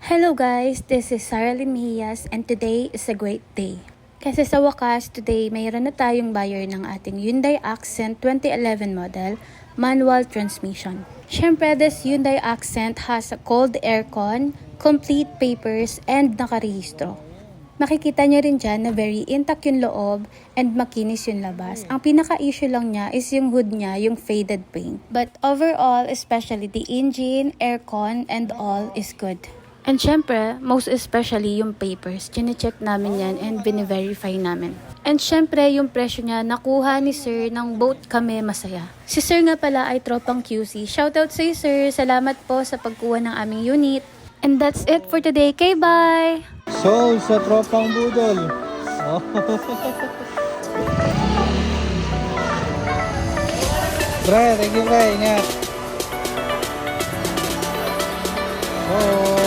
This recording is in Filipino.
Hello guys, this is Sarah Lynn Mejias and today is a great day. Kasi sa wakas, today mayroon na tayong buyer ng ating Hyundai Accent 2011 model, manual transmission. Syempre, this Hyundai Accent has a cold aircon, complete papers, and nakarehistro. Makikita nyo rin dyan na very intact yung loob and makinis yung labas. Ang pinaka-issue lang niya is yung hood niya, yung faded paint. But overall, especially the engine, aircon, and all is good. And syempre, most especially yung papers, chine-check namin yan and bine-verify namin. And syempre, yung presyo niya, nakuha ni Sir ng both kami masaya. Si Sir nga pala ay tropang QC. Shoutout sa'yo Sir, salamat po sa pagkuha ng aming unit. And that's it for today. Okay, bye! So, sa tropang budol. Oh. Pre, thank you pre, ingat. Oh.